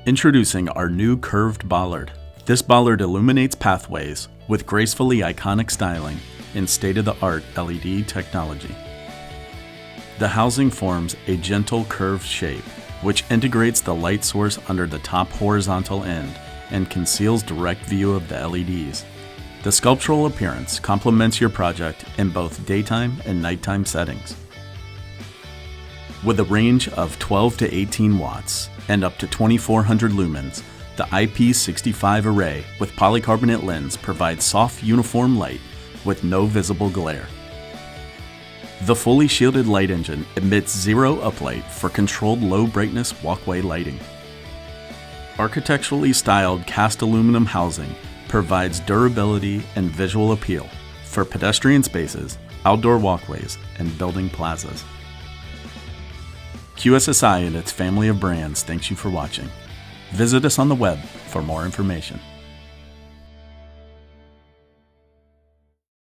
Introducing our new curved bollard. This bollard illuminates pathways with gracefully iconic styling and state-of-the-art LED technology. The housing forms a gentle curved shape, which integrates the light source under the top horizontal end and conceals direct view of the LEDs. The sculptural appearance complements your project in both daytime and nighttime settings. With a range of 12 to 18 watts and up to 2400 lumens, the IP65 array with polycarbonate lens provides soft, uniform light with no visible glare. The fully shielded light engine emits zero uplight for controlled low brightness walkway lighting. Architecturally styled cast aluminum housing provides durability and visual appeal for pedestrian spaces, outdoor walkways, and building plazas. QSSI and its family of brands thanks you for watching. Visit us on the web for more information.